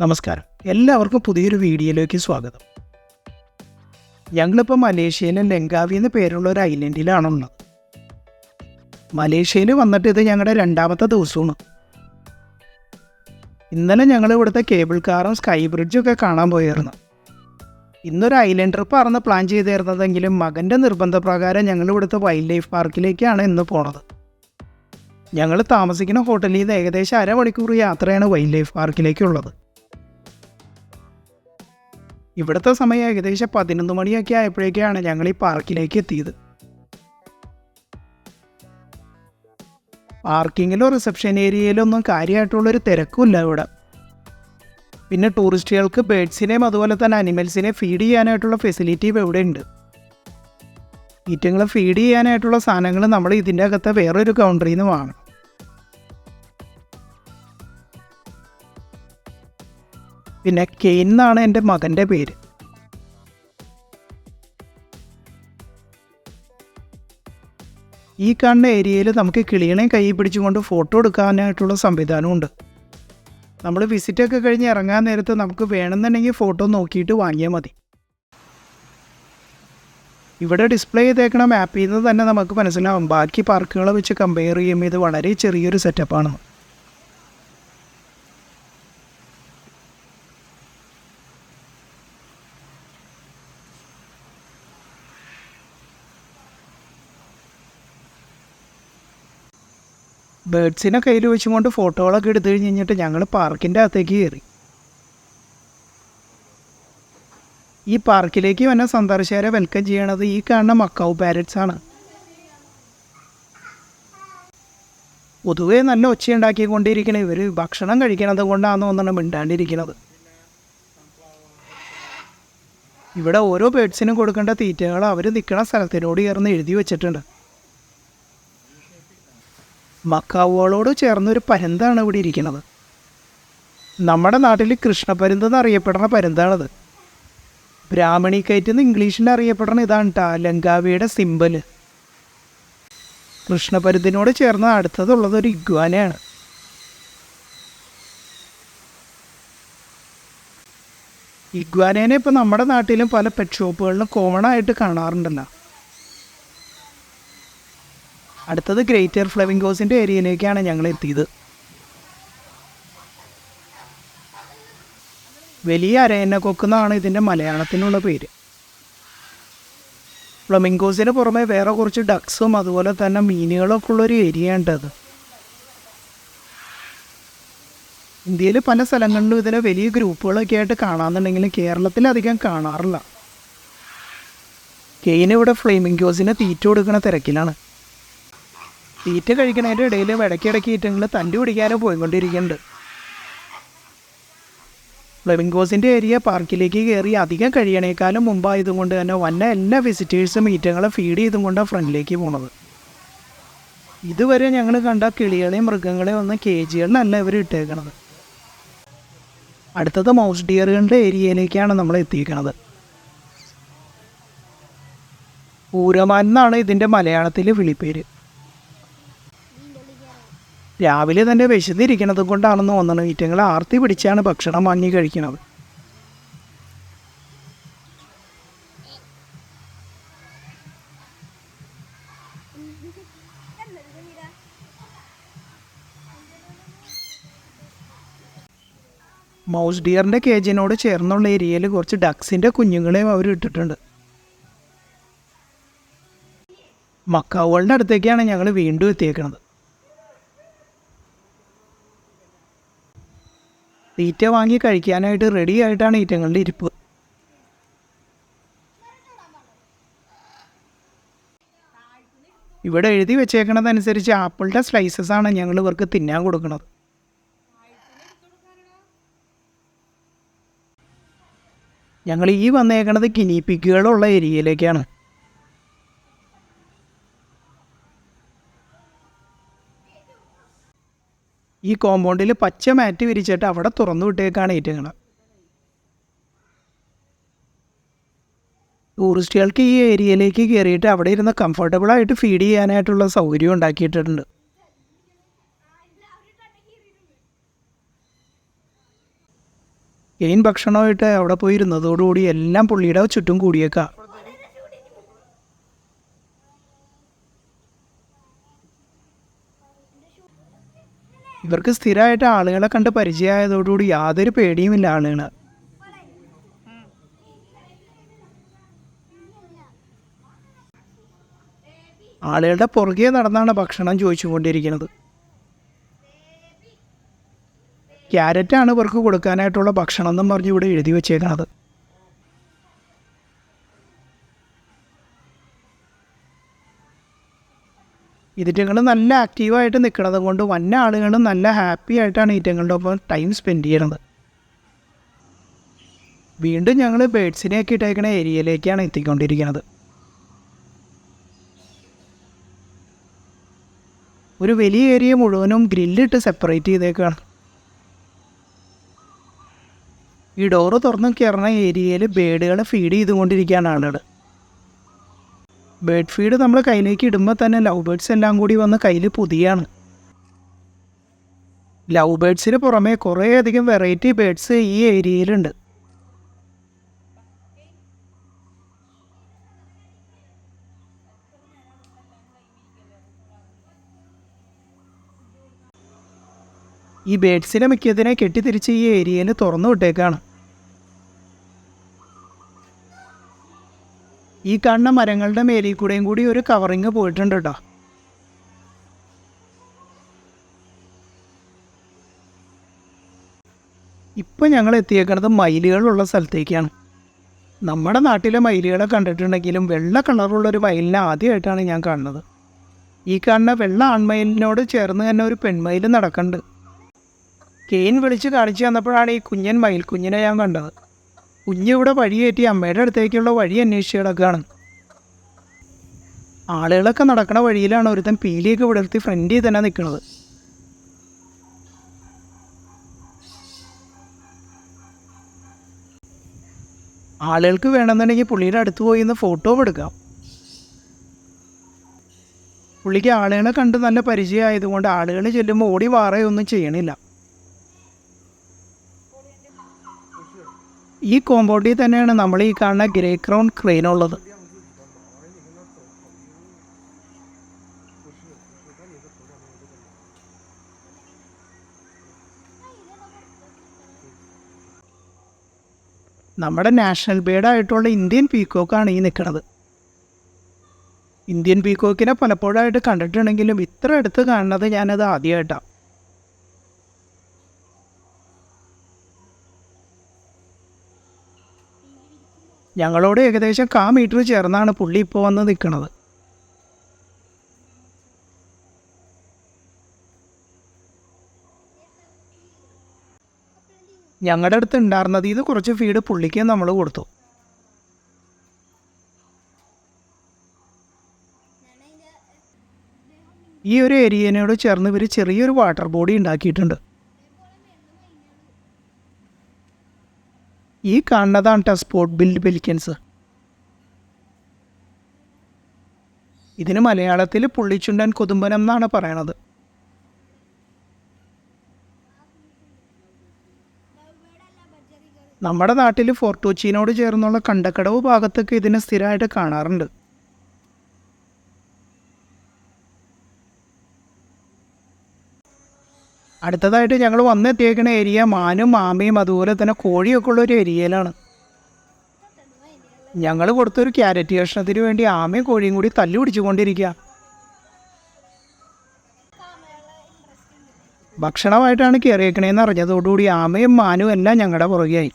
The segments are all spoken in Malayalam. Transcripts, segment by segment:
നമസ്കാരം, എല്ലാവർക്കും പുതിയൊരു വീഡിയോയിലേക്ക് സ്വാഗതം. ഞങ്ങളിപ്പോൾ മലേഷ്യയിലെ ലങ്കാവി എന്ന പേരുള്ള ഒരു ഐലൻഡിലാണുള്ളത്. മലേഷ്യയിൽ വന്നിട്ട് ഇത് ഞങ്ങളുടെ രണ്ടാമത്തെ ദിവസമാണ്. ഇന്നലെ ഞങ്ങൾ ഇവിടുത്തെ കേബിൾ കാറും സ്കൈ ബ്രിഡ്ജും ഒക്കെ കാണാൻ പോയിരുന്നു. ഇന്നൊരു ഐലൻഡ് ട്രിപ്പായിരുന്നു പ്ലാൻ ചെയ്തിരുന്നതെങ്കിലും മകൻ്റെ നിർബന്ധപ്രകാരം ഞങ്ങൾ ഇവിടുത്തെ വൈൽഡ് ലൈഫ് പാർക്കിലേക്കാണ് ഇന്ന് പോണത്. ഞങ്ങൾ താമസിക്കുന്ന ഹോട്ടലിൽ നിന്ന് ഏകദേശം അരമണിക്കൂർ യാത്രയാണ് വൈൽഡ് ലൈഫ് പാർക്കിലേക്കുള്ളത്. ഇവിടുത്തെ സമയം ഏകദേശം 11 മണിയൊക്കെ ആയപ്പോഴേക്കാണ് ഞങ്ങൾ ഈ പാർക്കിലേക്ക് എത്തിയത്. പാർക്കിങ്ങിലോ റിസപ്ഷൻ ഏരിയയിലൊന്നും കാര്യമായിട്ടുള്ളൊരു തിരക്കുമില്ല ഇവിടെ. പിന്നെ ടൂറിസ്റ്റുകൾക്ക് ബേഡ്സിനെയും അതുപോലെ തന്നെ അനിമൽസിനെയും ഫീഡ് ചെയ്യാനായിട്ടുള്ള ഫെസിലിറ്റി ഇവിടെ ഉണ്ട്. ഈറ്റങ്ങളെ ഫീഡ് ചെയ്യാനായിട്ടുള്ള സാധനങ്ങൾ നമ്മൾ ഇതിൻ്റെ അകത്ത് വേറൊരു കൗണ്ടറിൽ നിന്ന് വാങ്ങണം. പിന്നെ കെയിൻ എന്നാണ് എൻ്റെ മകൻ്റെ പേര്. ഈ കാണുന്ന ഏരിയയിൽ നമുക്ക് കിളികളെയും കൈ പിടിച്ചുകൊണ്ട് ഫോട്ടോ എടുക്കാനായിട്ടുള്ള സംവിധാനമുണ്ട്. നമ്മൾ വിസിറ്റൊക്കെ കഴിഞ്ഞ് ഇറങ്ങാൻ നേരത്ത് നമുക്ക് വേണമെന്നുണ്ടെങ്കിൽ ഫോട്ടോ നോക്കിയിട്ട് വാങ്ങിയാൽ മതി. ഇവിടെ ഡിസ്പ്ലേ ചെയ്തേക്കണ മാപ്പിൽ നിന്ന് തന്നെ നമുക്ക് മനസ്സിലാവും ബാക്കി പാർക്കുകളെ വെച്ച് കമ്പയർ ചെയ്യുമ്പോൾ ഇത് വളരെ ചെറിയൊരു സെറ്റപ്പാണ്. ബേഡ്സിനെ കയ്യിൽ വെച്ചുകൊണ്ട് ഫോട്ടോകളൊക്കെ എടുത്തു കഴിഞ്ഞിട്ട് ഞങ്ങൾ പാർക്കിൻ്റെ അകത്തേക്ക് കയറി. ഈ പാർക്കിലേക്ക് വന്ന സന്ദർശകരെ വെൽക്കം ചെയ്യണത് ഈ കാണുന്ന മക്കാവ് പാരറ്റ്സ് ആണ്. പൊതുവേ നല്ല ഒച്ചയുണ്ടാക്കിക്കൊണ്ടിരിക്കണ ഇവർ ഭക്ഷണം കഴിക്കണത് കൊണ്ടാണെന്ന് തോന്നുന്നു മിണ്ടാണ്ടിരിക്കണത്. ഇവിടെ ഓരോ ബേഡ്സിനും കൊടുക്കേണ്ട തീറ്റകൾ അവർ നിൽക്കുന്ന സ്ഥലത്തിനോട് ചേർന്ന് എഴുതി വെച്ചിട്ടുണ്ട്. മക്കാവുകളോട് ചേർന്നൊരു പരുന്താണ് ഇവിടെ ഇരിക്കുന്നത്. നമ്മുടെ നാട്ടിൽ കൃഷ്ണപരുന്ത് എന്നറിയപ്പെടുന്ന പരുന്താണത്. ബ്രാഹ്മണി കൈറ്റ് എന്ന് ഇംഗ്ലീഷിൽ അറിയപ്പെടുന്ന ഇതാണ് കേട്ടോ ലങ്കാവിയുടെ സിമ്പല്. കൃഷ്ണപരുന്തിനോട് ചേർന്ന് അടുത്തതുള്ളത് ഒരു ഇഗ്വാനയാണ്. ഇഗ്വാനേനെ ഇപ്പോൾ നമ്മുടെ നാട്ടിലും പല പെറ്റ് ഷോപ്പുകളിലും കോമൺ ആയിട്ട് കാണാറുണ്ടല്ലോ. അടുത്തത് ഗ്രേറ്റർ ഫ്ലെമിംഗോസിൻ്റെ ഏരിയയിലേക്കാണ് ഞങ്ങൾ എത്തിയത്. വലിയ അരയന്നക്കൊക്കെന്നാണ് ഇതിൻ്റെ മലയാളത്തിനുള്ള പേര്. ഫ്ലെമിംഗോസിന് പുറമെ വേറെ കുറച്ച് ഡക്സും അതുപോലെ തന്നെ മീനുകളൊക്കെ ഉള്ളൊരു ഏരിയ ഉണ്ടത്. ഇന്ത്യയിൽ പല സ്ഥലങ്ങളിലും ഇതിനെ വലിയ ഗ്രൂപ്പുകളൊക്കെ ആയിട്ട് കാണാമെന്നുണ്ടെങ്കിലും കേരളത്തിലധികം കാണാറില്ല. കെയിനിവിടെ ഫ്ലെമിംഗോസിന് തീറ്റ കൊടുക്കുന്ന തിരക്കിലാണ്. തീറ്റ കഴിക്കുന്നതിൻ്റെ ഇടയിൽ ഇടയ്ക്കിടയ്ക്ക് ഈറ്റങ്ങൾ തണ്ടി പിടിക്കാനും പോയിക്കൊണ്ടിരിക്കുന്നുണ്ട്. ഫ്ലെമിംഗോസിൻ്റെ ഏരിയ പാർക്കിലേക്ക് കയറി അധികം കഴിയണേക്കാളും മുമ്പായതുകൊണ്ട് തന്നെ വന്ന എല്ലാ വിസിറ്റേഴ്സും ഈറ്റങ്ങളെ ഫീഡ് ചെയ്തും കൊണ്ടാണ് ഫ്രണ്ടിലേക്ക് പോണത്. ഇതുവരെ ഞങ്ങൾ കണ്ട കിളികളെയും മൃഗങ്ങളെയും ഒന്നും കേജികളിലല്ല ഇവർ ഇട്ടേക്കണത്. അടുത്തത് മൗസ് ഡിയറുകളുടെ ഏരിയയിലേക്കാണ് നമ്മൾ എത്തിയിരിക്കുന്നത്. പൂരമാൻ എന്നാണ് ഇതിൻ്റെ മലയാളത്തിൽ വിളിപ്പേര്. രാവിലെ തന്നെ വിശന്നിരിക്കണത് കൊണ്ടാണെന്ന് തോന്നണം ഈറ്റങ്ങൾ ആർത്തി പിടിച്ചാണ് ഭക്ഷണം വാങ്ങി കഴിക്കുന്നത്. മൗസ് ഡിയറിൻ്റെ കേജിനോട് ചേർന്നുള്ള ഏരിയയിൽ കുറച്ച് ഡക്സിൻ്റെ കുഞ്ഞുങ്ങളെയും അവർ ഇട്ടിട്ടുണ്ട്. മക്കാവുകളുടെ അടുത്തേക്കാണ് ഞങ്ങൾ വീണ്ടും എത്തിയേക്കുന്നത്. തീറ്റ വാങ്ങി കഴിക്കാനായിട്ട് റെഡി ആയിട്ടാണ് ഈറ്റങ്ങളുടെ ഇരിപ്പ്. ഇവിടെ എഴുതി വെച്ചേക്കണതനുസരിച്ച് ആപ്പിളിൻ്റെ സ്ലൈസസ് ആണ് ഞങ്ങൾ ഇവർക്ക് തിന്നാൻ കൊടുക്കുന്നത്. ഞങ്ങൾ ഈ വന്നേക്കണത് ഗിനിപിഗുകളുള്ള ഏരിയയിലേക്കാണ്. ഈ കോമ്പൗണ്ടിൽ പച്ച മാറ്റ് വിരിച്ചിട്ട് അവിടെ തുറന്നു വിട്ടേക്കാണ് ഈറ്റങ്ങൾ. ടൂറിസ്റ്റുകൾക്ക് ഈ ഏരിയയിലേക്ക് കയറിയിട്ട് അവിടെ ഇരുന്ന് കംഫർട്ടബിളായിട്ട് ഫീഡ് ചെയ്യാനായിട്ടുള്ള സൗകര്യം ഉണ്ടാക്കിയിട്ടുണ്ട്. കെയിൻ ഭക്ഷണമായിട്ട് അവിടെ പോയി ഇരുന്നതോടുകൂടി എല്ലാം പുള്ളിയുടെ ചുറ്റും കൂടിയേക്കാം. ഇവർക്ക് സ്ഥിരമായിട്ട് ആളുകളെ കണ്ട് പരിചയമായതോടുകൂടി യാതൊരു പേടിയുമില്ല ആളുകൾ. ആളുകളുടെ പുറകെ നടന്നാണ് ഭക്ഷണം ചോദിച്ചുകൊണ്ടിരിക്കുന്നത്. ക്യാരറ്റാണ് ഇവർക്ക് കൊടുക്കാനായിട്ടുള്ള ഭക്ഷണം എന്നും പറഞ്ഞ് ഇവിടെ എഴുതി വെച്ചേക്കണത്. ഇതിറ്റങ്ങൾ നല്ല ആക്റ്റീവായിട്ട് നിൽക്കുന്നത് കൊണ്ട് വന്ന ആളുകളും നല്ല ഹാപ്പി ആയിട്ടാണ് ഈറ്റങ്ങളുടെ ഒപ്പം ടൈം സ്പെൻഡ് ചെയ്യണത്. വീണ്ടും ഞങ്ങൾ ബേഡ്സിനെയൊക്കെ ഇട്ടേക്കണ ഏരിയയിലേക്കാണ് എത്തിക്കൊണ്ടിരിക്കുന്നത്. ഒരു വലിയ ഏരിയ മുഴുവനും ഗ്രില്ലിട്ട് സെപ്പറേറ്റ് ചെയ്തേക്കാണ്. ഈ ഡോറ് തുറന്ന് കയറുന്ന ഏരിയയിൽ ബേഡുകളെ ഫീഡ് ചെയ്തുകൊണ്ടിരിക്കുകയാണ് ആളുകൾ. ബേഡ് ഫീഡ് നമ്മൾ കയ്യിലേക്ക് ഇടുമ്പോൾ തന്നെ ലവ് ബേഡ്സ് എല്ലാം കൂടി വന്ന് കയ്യിൽ പുതിയാണ്. ലവ് ബേഡ്സിന് പുറമെ കുറേയധികം വെറൈറ്റി ബേഡ്സ് ഈ ഏരിയയിലുണ്ട്. ഈ ബേഡ്സിനെ മിക്കതിനെ കെട്ടിത്തിരിച്ച് ഈ ഏരിയയിൽ തുറന്നു വിട്ടേക്കാണ്. ഈ കാണുന്ന മരങ്ങളുടെ മേലിൽ കൂടെയും കൂടി ഒരു കവറിങ് പോയിട്ടുണ്ട് കേട്ടോ. ഇപ്പം ഞങ്ങൾ എത്തിയേക്കുന്നത് മയിലുകളുള്ള സ്ഥലത്തേക്കാണ്. നമ്മുടെ നാട്ടിലെ മയിലുകളെ കണ്ടിട്ടുണ്ടെങ്കിലും വെള്ള കളറുള്ളൊരു മയിലിനെ ആദ്യമായിട്ടാണ് ഞാൻ കാണുന്നത്. ഈ കാണുന്ന വെള്ള ആൺമയിലിനോട് ചേർന്ന് തന്നെ ഒരു പെൺമയിൽ നടക്കുന്നുണ്ട്. കെയിൻ വിളിച്ച് കാണിച്ചു തന്നപ്പോഴാണ് ഈ കുഞ്ഞൻ മയിൽക്കുഞ്ഞിനെ ഞാൻ കണ്ടത്. കുഞ്ഞിവിടെ വഴിയേറ്റി അമ്മയുടെ അടുത്തേക്കുള്ള വഴി അന്വേഷിച്ച് കിടക്കുകയാണ്. ആളുകളൊക്കെ നടക്കണ വഴിയിലാണ് ഒരുത്തൻ പീലിയൊക്കെ വിടർത്തി ഫ്രണ്ടിൽ തന്നെ നിൽക്കുന്നത്. ആളുകൾക്ക് വേണമെന്നുണ്ടെങ്കിൽ പുള്ളിയുടെ അടുത്ത് പോയി ഇന്ന് ഫോട്ടോ എടുക്കാം. പുള്ളിക്ക് ആളുകളെ കണ്ട് നല്ല പരിചയമായതുകൊണ്ട് ആളുകൾ ചെല്ലുമ്പോൾ ഓടി വാറയൊന്നും ചെയ്യണില്ല. ഈ കോമ്പൗണ്ടിൽ തന്നെയാണ് നമ്മൾ ഈ കാണുന്ന ഗ്രേ ക്രൗൺ ക്രെയിൻ ഉള്ളത്. നമ്മുടെ നാഷണൽ ബേർഡായിട്ടുള്ള ഇന്ത്യൻ പീക്കോക്കാണ് ഈ നിൽക്കുന്നത്. ഇന്ത്യൻ പീക്കോക്കിനെ പലപ്പോഴായിട്ട് കണ്ടിട്ടുണ്ടെങ്കിലും ഇത്ര അടുത്ത് കാണുന്നത് ഞാനത് ആദ്യമായിട്ടാണ്. ഞങ്ങളോട് ഏകദേശം 1/4 മീറ്റർ ചേർന്നാണ് പുള്ളി ഇപ്പോൾ വന്ന് നിൽക്കുന്നത്. ഞങ്ങളുടെ അടുത്ത് ഉണ്ടായിരുന്നത് ഇത് കുറച്ച് ഫീഡ് പുള്ളിക്ക് നമ്മൾ കൊടുത്തു. ഈ ഒരു ഏരിയനോട് ചേർന്ന് ഇവർ ചെറിയൊരു വാട്ടർ ബോഡി ഉണ്ടാക്കിയിട്ടുണ്ട്. ഈ കാണുന്നതാണ് സ്പോട്ട് ബിൽഡ് പെലിക്കൻസ്. ഇതിന് മലയാളത്തിൽ പുള്ളിച്ചുണ്ടൻ കൊതുമ്പനം എന്നാണ് പറയണത്. നമ്മുടെ നാട്ടിൽ ഫോർട്ട് കൊച്ചിനോട് ചേർന്നുള്ള കണ്ടക്കടവ് ഭാഗത്തൊക്കെ ഇതിനെ സ്ഥിരമായിട്ട് കാണാറുണ്ട്. അടുത്തതായിട്ട് ഞങ്ങൾ വന്നെത്തിയേക്കുന്ന ഏരിയ മാനും ആമയും അതുപോലെ തന്നെ കോഴിയൊക്കെ ഉള്ളൊരു ഏരിയയിലാണ്. ഞങ്ങൾ കൊടുത്തൊരു ക്യാരറ്റ് കഷ്ണത്തിന് വേണ്ടി ആമയും കോഴിയും കൂടി തല്ലു പിടിച്ചുകൊണ്ടിരിക്കുക. ഭക്ഷണമായിട്ടാണ് കയറിയേക്കണേന്ന് അറിഞ്ഞതോടുകൂടി ആമയും മാനും എല്ലാം ഞങ്ങളുടെ പുറകെയായി.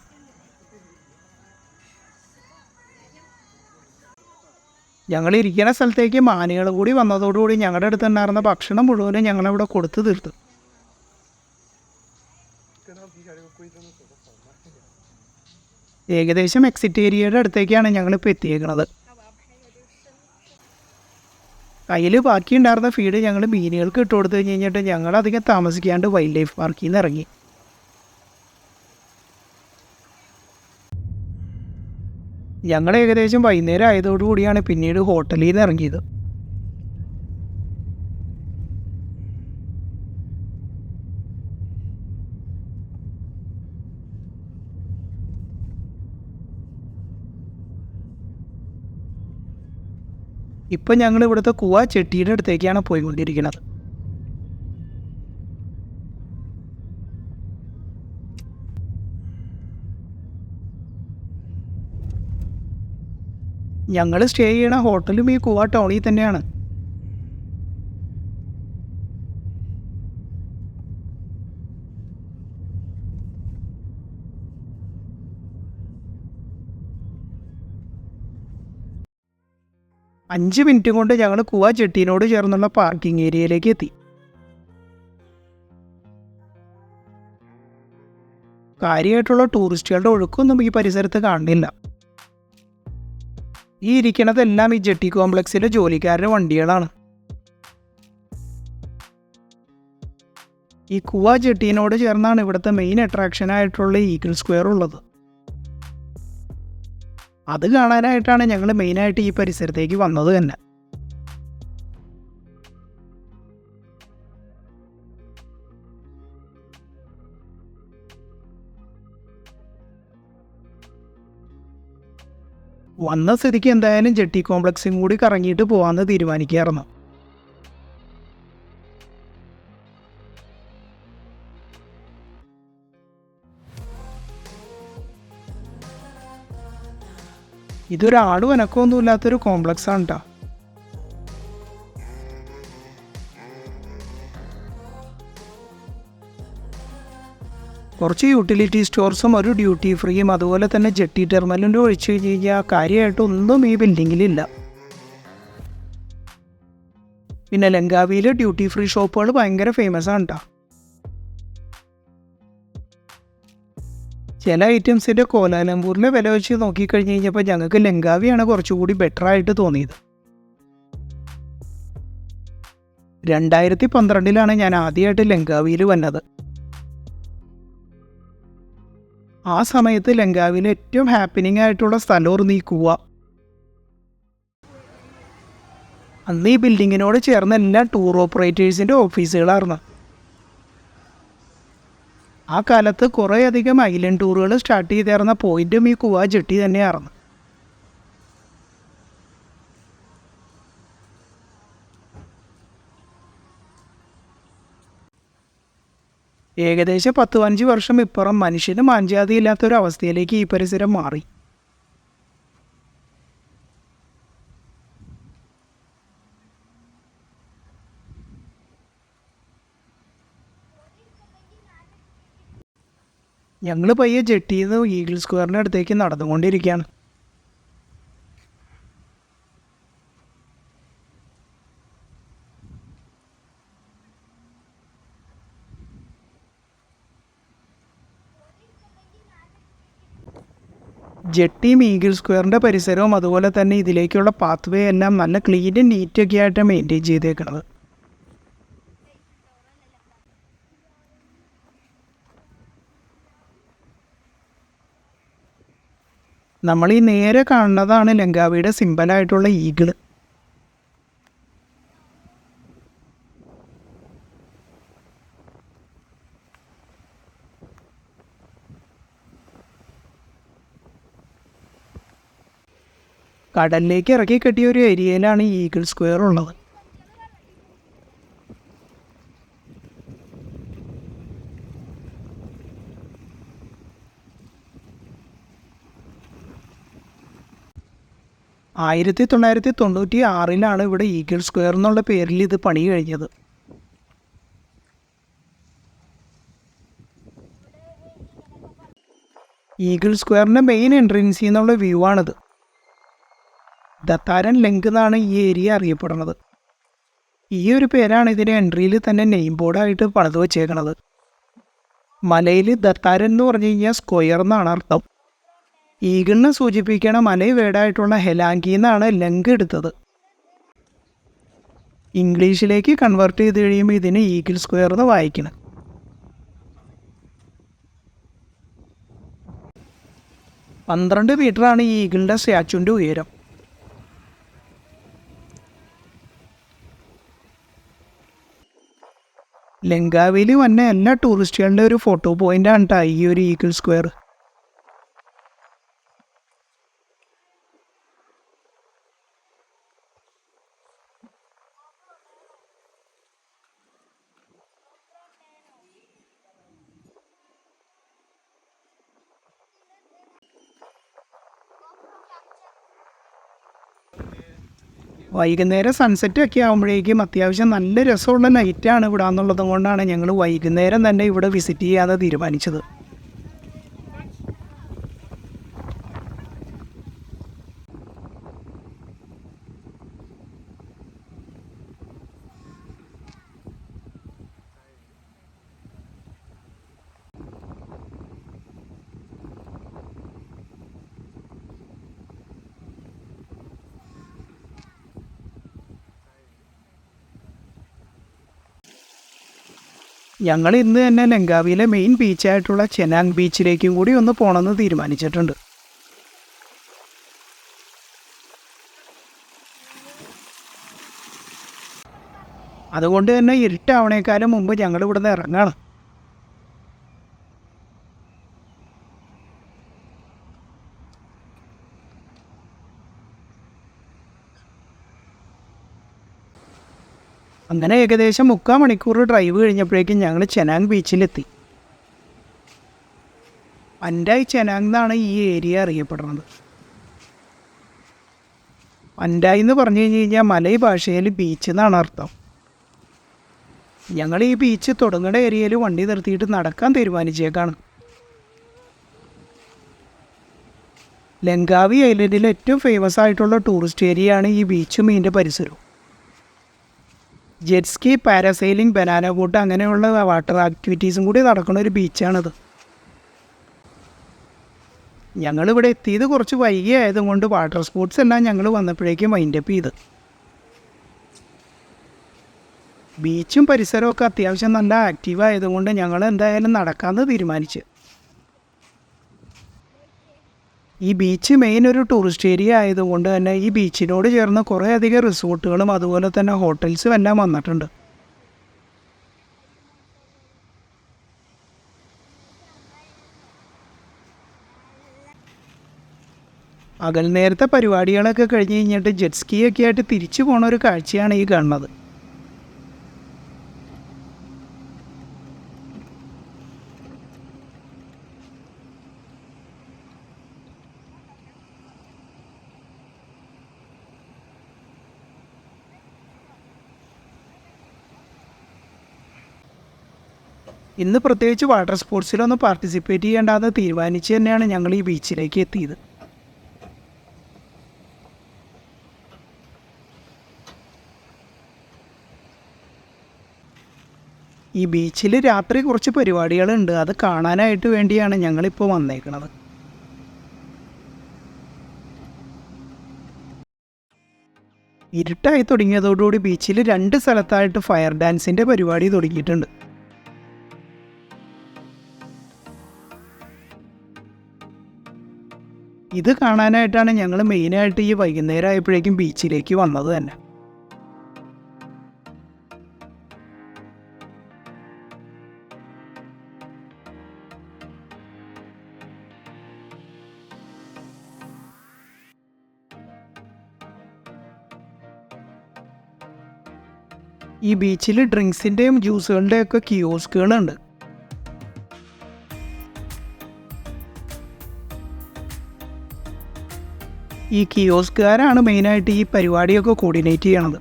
ഞങ്ങൾ ഇരിക്കുന്ന സ്ഥലത്തേക്ക് മാനുകൾ കൂടി വന്നതോടുകൂടി ഞങ്ങളുടെ അടുത്തുണ്ടായിരുന്ന ഭക്ഷണം മുഴുവനും ഞങ്ങളവിടെ കൊടുത്തു തീർത്തു. ഏകദേശം എക്സിറ്റ് ഏരിയയുടെ അടുത്തേക്കാണ് ഞങ്ങളിപ്പോൾ എത്തിയേക്കുന്നത്. കയ്യിൽ ബാക്കിയുണ്ടായിരുന്ന ഫീഡ് ഞങ്ങൾ മീനുകൾക്ക് ഇട്ട് കൊടുത്തു കഴിഞ്ഞിട്ട് ഞങ്ങൾ അധികം താമസിക്കാണ്ട് വൈൽഡ് ലൈഫ് പാർക്കിൽ നിന്ന് ഇറങ്ങി. ഞങ്ങൾ ഏകദേശം വൈകുന്നേരം ആയതോടുകൂടിയാണ് പിന്നീട് ഹോട്ടലിൽ നിന്ന് ഇറങ്ങിയത്. ഇപ്പം ഞങ്ങൾ ഇവിടുത്തെ കുവ ചെട്ടിയുടെ അടുത്തേക്കാണ് പോയിക്കൊണ്ടിരിക്കുന്നത്. ഞങ്ങൾ സ്റ്റേ ചെയ്യണ ഹോട്ടലും ഈ കുവ ടൗണിൽ തന്നെയാണ്. അഞ്ച് മിനിറ്റ് കൊണ്ട് ഞങ്ങൾ കുവ ചെട്ടീനോട് ചേർന്നുള്ള പാർക്കിംഗ് ഏരിയയിലേക്ക് എത്തി. കാര്യമായിട്ടുള്ള ടൂറിസ്റ്റുകളുടെ ഒഴുക്കൊന്നും ഈ പരിസരത്ത് കാണുന്നില്ല. ഈ ഇരിക്കണതെല്ലാം ഈ ജെട്ടി കോംപ്ലക്സിലെ ജോലിക്കാരുടെ വണ്ടികളാണ്. ഈ കുവ ജെട്ടീനോട് ചേർന്നാണ് ഇവിടുത്തെ മെയിൻ അട്രാക്ഷൻ ആയിട്ടുള്ള ഈഗിൾ സ്ക്വയർ ഉള്ളത്. അത് കാണാനായിട്ടാണ് ഞങ്ങൾ മെയിനായിട്ട് ഈ പരിസരത്തേക്ക് വന്നത് തന്നെ. വന്ന സ്ഥിതിക്ക് എന്തായാലും ജെട്ടി കോംപ്ലക്സും കൂടി കറങ്ങിയിട്ട് പോകാമെന്ന് തീരുമാനിക്കാറുണ്ട്. ഇതൊരാളും അനക്കമൊന്നുമില്ലാത്തൊരു കോംപ്ലക്സ് ആണ് കേട്ടോ. കുറച്ച് യൂട്ടിലിറ്റി സ്റ്റോർസും ഒരു ഡ്യൂട്ടി ഫ്രീയും അതുപോലെ തന്നെ ജെട്ടി ടെർമിനലും ഒഴിച്ചു കഴിഞ്ഞ് കഴിഞ്ഞാൽ കാര്യമായിട്ടൊന്നും ഈ ബിൽഡിങ്ങിലില്ല. പിന്നെ ലങ്കാവിയിൽ ഡ്യൂട്ടി ഫ്രീ ഷോപ്പുകൾ ഭയങ്കര ഫേമസ് ആണ് കേട്ടോ. ചില ഐറ്റംസിൻ്റെ കോലാലംപൂരിലെ വില വെച്ച് നോക്കിക്കഴിഞ്ഞ് കഴിഞ്ഞപ്പോൾ ഞങ്ങൾക്ക് ലങ്കാവിയാണ് കുറച്ചുകൂടി ബെറ്റർ ആയിട്ട് തോന്നിയത്. 2012 ഞാൻ ആദ്യമായിട്ട് ലങ്കാവിയിൽ വന്നത്. ആ സമയത്ത് ലങ്കാവിയിൽ ഏറ്റവും ഹാപ്പനിങ് ആയിട്ടുള്ള സ്ഥലമായിരുന്നു ഈ കുവ. അന്ന് ഈ ബിൽഡിങ്ങിനോട് ചേർന്ന എല്ലാ ടൂർ ഓപ്പറേറ്റേഴ്സിൻ്റെ ഓഫീസുകളായിരുന്നു. ആ കാലത്ത് കുറേയധികം ഐലൻഡ് ടൂറുകൾ സ്റ്റാർട്ട് ചെയ്തിരുന്ന പോയിന്റും ഈ കുവ ജെട്ടി തന്നെയായിരുന്നു. ഏകദേശം 10-15 വർഷം ഇപ്പുറം മനുഷ്യന് മാഞ്ചാതിയില്ലാത്തൊരവസ്ഥയിലേക്ക് ഈ പരിസരം മാറി. ഞങ്ങൾ പയ്യെ ജെട്ടിയിൽ നിന്ന് ഈഗിൾ സ്ക്വയറിൻ്റെ അടുത്തേക്ക് നടന്നുകൊണ്ടിരിക്കുകയാണ്. ജെട്ടിയും ഈഗിൾ സ്ക്വയറിൻ്റെ പരിസരവും അതുപോലെ തന്നെ ഇതിലേക്കുള്ള പാത്ത് വേ എല്ലാം നല്ല ക്ലീനും നീറ്റൊക്കെ ആയിട്ട് മെയിൻറ്റെയിൻ ചെയ്തേക്കുന്നത്. നമ്മൾ ഈ നേരെ കാണുന്നതാണ് ലങ്കാവിയുടെ സിമ്പലായിട്ടുള്ള ഈഗിള്. കടലിലേക്ക് ഇറക്കി കെട്ടിയ ഒരു ഏരിയയിലാണ് ഈ ഈഗിൾ സ്ക്വയർ ഉള്ളത്. ആയിരത്തി 1996 ഇവിടെ ഈഗിൾ സ്ക്വയർ എന്നുള്ള പേരിൽ ഇത് പണി കഴിഞ്ഞത്. ഈഗിൾ സ്ക്വയറിൻ്റെ മെയിൻ എൻട്രൻസിൽ നിന്നുള്ള വ്യൂ ആണിത്. ദത്താരൻ ലെങ്ക് എന്നാണ് ഈ ഏരിയ അറിയപ്പെടുന്നത്. ഈ ഒരു പേരാണ് ഇതിൻ്റെ എൻട്രിയിൽ തന്നെ നെയിം ബോർഡായിട്ട് പണിത് വച്ചേക്കണത്. മലയിൽ ദത്താരൻ എന്ന് പറഞ്ഞു കഴിഞ്ഞാൽ സ്ക്വയർ എന്നാണ് അർത്ഥം. ഈഗിളിനെ സൂചിപ്പിക്കണ മലൈ വേർഡായിട്ടുള്ള ഹെലാങ്കി എന്നാണ് ലെങ്ക് എടുത്തത്. ഇംഗ്ലീഷിലേക്ക് കൺവേർട്ട് ചെയ്ത് കഴിയുമ്പോൾ ഇതിന് ഈഗിൾ സ്ക്വയർ എന്ന് വായിക്കണം. പന്ത്രണ്ട് മീറ്ററാണ് ഈ ഈഗിളിൻ്റെ സ്റ്റാച്ചുവിൻ്റെ ഉയരം. ലങ്കാവിയിൽ വന്ന എല്ലാ ടൂറിസ്റ്റുകളുടെ ഒരു ഫോട്ടോ പോയിൻ്റാണ് കേട്ടോ ഈ ഒരു ഈഗിൾ സ്ക്വയർ. വൈകുന്നേരം സൺസെറ്റ് ഒക്കെ ആകുമ്പോഴേക്കും അത്യാവശ്യം നല്ല രസമുള്ള നൈറ്റാണ് ഇവിടെ എന്നുള്ളത് കൊണ്ടാണ് ഞങ്ങൾ വൈകുന്നേരം തന്നെ ഇവിടെ വിസിറ്റ് ചെയ്യാതെ തീരുമാനിച്ചത്. ഞങ്ങൾ ഇന്ന് തന്നെ ലങ്കാവിയിലെ മെയിൻ ബീച്ചായിട്ടുള്ള ചെനാങ് ബീച്ചിലേക്കും കൂടി ഒന്ന് പോകണമെന്ന് തീരുമാനിച്ചിട്ടുണ്ട്. അതുകൊണ്ട് തന്നെ ഇരുട്ടാവണേക്കാളും മുമ്പ് ഞങ്ങൾ ഇവിടുന്ന് ഇറങ്ങണം. അങ്ങനെ ഏകദേശം 3/4 മണിക്കൂർ ഡ്രൈവ് കഴിഞ്ഞപ്പോഴേക്കും ഞങ്ങൾ ചെനാങ് ബീച്ചിലെത്തി. പൻഡായ് ചെനാങ് എന്നാണ് ഈ ഏരിയ അറിയപ്പെടുന്നത്. പൻഡായ് എന്ന് പറഞ്ഞു കഴിഞ്ഞാൽ മലയ് ഭാഷയിൽ ബീച്ച് എന്നാണ് അർത്ഥം. ഞങ്ങൾ ഈ ബീച്ച് തുടങ്ങുന്ന ഏരിയയിൽ വണ്ടി നിർത്തിയിട്ട് നടക്കാൻ തീരുമാനിച്ചേക്കാണ്. ലങ്കാവി ഐലൻഡിലെ ഏറ്റവും ഫേമസ് ആയിട്ടുള്ള ടൂറിസ്റ്റ് ഏരിയയാണ് ഈ ബീച്ചും ഇതിൻ്റെ പരിസരവും. ജെറ്റ് സ്കി, പാരാസെയിലിംഗ്, ബനാന ബോട്ട് അങ്ങനെയുള്ള വാട്ടർ ആക്ടിവിറ്റീസും കൂടി നടക്കുന്ന ഒരു ബീച്ചാണിത്. ഞങ്ങളിവിടെ എത്തിയത് കുറച്ച് വൈകി ആയതുകൊണ്ട് വാട്ടർ സ്പോർട്സ് എല്ലാം ഞങ്ങൾ വന്നപ്പോഴേക്കും വൈൻഡപ്പ് ചെയ്ത്. ബീച്ചും പരിസരമൊക്കെ അത്യാവശ്യം നല്ല ആക്റ്റീവ് ആയതുകൊണ്ട് ഞങ്ങൾ എന്തായാലും നടക്കാമെന്ന് തീരുമാനിച്ച്. ഈ ബീച്ച് മെയിൻ ഒരു ടൂറിസ്റ്റ് ഏരിയ ആയതുകൊണ്ട് തന്നെ ഈ ബീച്ചിനോട് ചേർന്ന് കുറേ അധികം റിസോർട്ടുകളും അതുപോലെ തന്നെ ഹോട്ടൽസും എല്ലാം വന്നിട്ടുണ്ട്. പകൽ നേരത്തെ പരിപാടികളൊക്കെ കഴിഞ്ഞ് കഴിഞ്ഞിട്ട് ജെറ്റ് സ്കീയൊക്കെ ആയിട്ട് തിരിച്ചു പോണ ഒരു കാഴ്ചയാണ് ഈ കാണുന്നത്. ഇന്ന് പ്രത്യേകിച്ച് വാട്ടർ സ്പോർട്സിലൊന്നും പാർട്ടിസിപ്പേറ്റ് ചെയ്യേണ്ടെന്ന് തീരുമാനിച്ച് തന്നെയാണ് ഞങ്ങൾ ഈ ബീച്ചിലേക്ക് എത്തിയത്. ഈ ബീച്ചിൽ രാത്രി കുറച്ച് പരിപാടികളുണ്ട്, അത് കാണാനായിട്ട് വേണ്ടിയാണ് ഞങ്ങളിപ്പോൾ വന്നേക്കുന്നത്. ഇരുട്ടായി തുടങ്ങിയതോടുകൂടി ബീച്ചിൽ 2 സ്ഥലത്തായിട്ട് ഫയർ ഡാൻസിൻ്റെ പരിപാടി തുടങ്ങിയിട്ടുണ്ട്. ഇത് കാണാനായിട്ടാണ് ഞങ്ങൾ മെയിനായിട്ട് ഈ വൈകുന്നേരം ആയപ്പോഴേക്കും ബീച്ചിലേക്ക് വന്നത് തന്നെ. ഈ ബീച്ചിൽ ഡ്രിങ്ക്സിൻ്റെയും ജ്യൂസുകളുടെയും ഒക്കെ കിയോസ്കുകളുണ്ട്. ഈ കിയോസ്കുകാരാണ് മെയിനായിട്ട് ഈ പരിപാടിയൊക്കെ കോർഡിനേറ്റ് ചെയ്യണത്.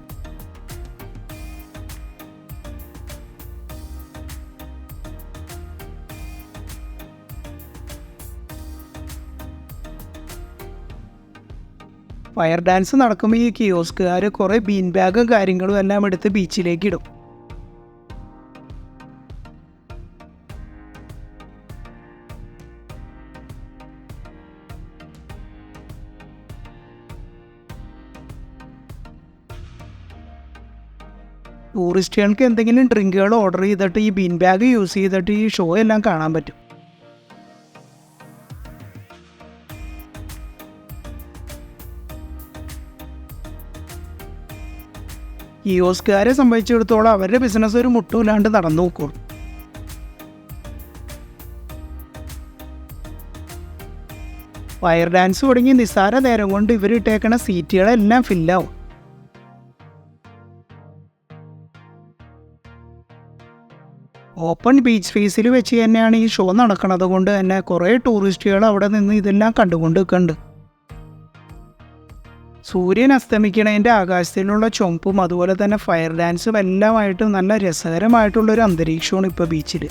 ഫയർ ഡാൻസ് നടക്കുമ്പോൾ ഈ കിയോസ്കുകാർ കുറേ ബീൻ ബാഗും കാര്യങ്ങളും എല്ലാം എടുത്ത് ബീച്ചിലേക്ക് ഇടും. ടൂറിസ്റ്റുകൾക്ക് എന്തെങ്കിലും ഡ്രിങ്കുകൾ ഓർഡർ ചെയ്തിട്ട് ഈ ബീൻ ബാഗ് യൂസ് ചെയ്തിട്ട് ഈ ഷോ എല്ലാം കാണാൻ പറ്റും. കിയോസ്കുകാരെ സംബന്ധിച്ചിടത്തോളം അവരുടെ ബിസിനസ് ഒരു മുട്ടുമില്ലാണ്ട് നടന്നു നോക്കും. ഫയർ ഡാൻസ് തുടങ്ങി നിസ്സാര നേരം കൊണ്ട് ഇവരിട്ടേക്കണ സീറ്റുകളെല്ലാം ഫില്ലാവും. ഓപ്പൺ ബീച്ച് ഫേസിൽ വെച്ച് തന്നെയാണ് ഈ ഷോ നടക്കുന്നത് കൊണ്ട് തന്നെ കുറേ ടൂറിസ്റ്റുകൾ അവിടെ നിന്ന് ഇതെല്ലാം കണ്ടുകൊണ്ട് നിൽക്കുന്നുണ്ട്. സൂര്യൻ അസ്തമിക്കണതിൻ്റെ ആകാശത്തിലുള്ള ചുമപ്പും അതുപോലെ തന്നെ ഫയർ ഡാൻസും എല്ലാമായിട്ട് നല്ല രസകരമായിട്ടുള്ളൊരു അന്തരീക്ഷമാണ് ഇപ്പോൾ ബീച്ചിൽ.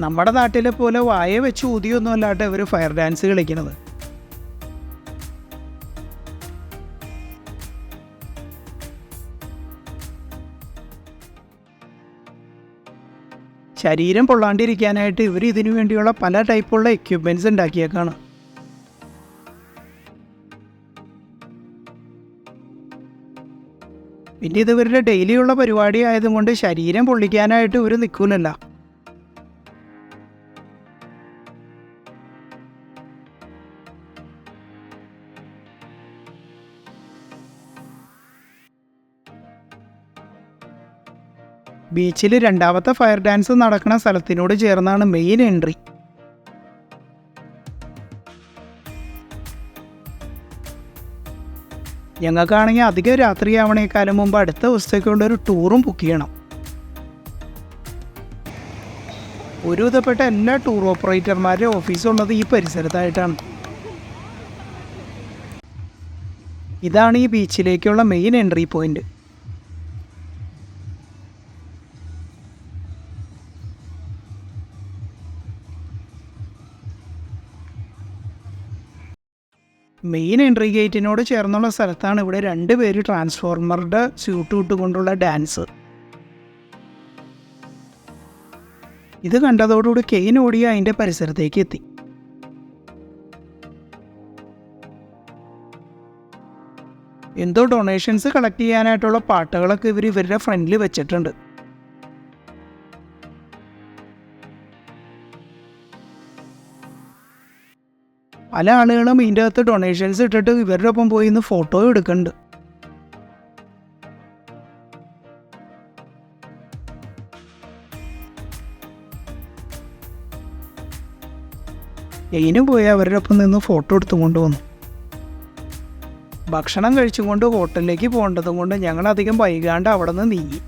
നമ്മുടെ നാട്ടിലെ പോലെ വായ വെച്ച് ഊതിയൊന്നും അല്ലാട്ട് ഇവർ ഫയർ ഡാൻസ് കളിക്കണത്. ശരീരം പൊള്ളാണ്ടിരിക്കാനായിട്ട് ഇവർ ഇതിനു വേണ്ടിയുള്ള പല ടൈപ്പുള്ള എക്യുപ്മെൻറ്റ്സ് ഉണ്ടാക്കിയേക്കാണ്. പിന്നെ ഇത് ഇവരുടെ ഡെയിലിയുള്ള പരിപാടി ആയതുകൊണ്ട് ശരീരം പൊള്ളിക്കാനായിട്ട് ഇവർ നിൽക്കൂലല്ല. ബീച്ചിൽ രണ്ടാമത്തെ ഫയർ ഡാൻസ് നടക്കുന്ന സ്ഥലത്തിനോട് ചേർന്നാണ് മെയിൻ എൻട്രി. ഞങ്ങൾക്കാണെങ്കിൽ അധികം രാത്രിയാവണേക്കാലം മുമ്പ് അടുത്ത ദിവസത്തേക്കുള്ളൊരു ടൂറും ബുക്ക് ചെയ്യണം. ഒരുവിധപ്പെട്ട എല്ലാ ടൂർ ഓപ്പറേറ്റർമാരുടെ ഓഫീസുള്ളത് ഈ പരിസരത്തായിട്ടാണ്. ഇതാണ് ഈ ബീച്ചിലേക്കുള്ള main entry point. Main entry ഗേറ്റിനോട് ചേർന്നുള്ള സ്ഥലത്താണ് ഇവിടെ 2 പേര് ട്രാൻസ്ഫോർമറുടെ സ്യൂട്ട് ഇട്ടുകൊണ്ടുള്ള ഡാൻസ്. ഇത് കണ്ടതോടുകൂടി കെയിൻ ഓടി അതിൻ്റെ പരിസരത്തേക്ക് എത്തി. എന്തോ ഡൊണേഷൻസ് കളക്ട് ചെയ്യാനായിട്ടുള്ള പാട്ടുകളൊക്കെ ഇവരുടെ ഫ്രണ്ടിൽ വെച്ചിട്ടുണ്ട്. പല ആളുകളും ഇതിൻ്റെ അകത്ത് ഡൊണേഷൻസ് ഇട്ടിട്ട് ഇവരുടെ ഒപ്പം പോയി ഇന്ന് ഫോട്ടോ എടുക്കുന്നുണ്ട്. എയിനും പോയി അവരുടെ ഒപ്പം നിന്ന് ഫോട്ടോ എടുത്തുകൊണ്ട് വന്നു. ഭക്ഷണം കഴിച്ചുകൊണ്ട് ഹോട്ടലിലേക്ക് പോകേണ്ടതും കൊണ്ട് ഞങ്ങളധികം വൈകാണ്ട് അവിടെ നിന്ന് നീങ്ങി.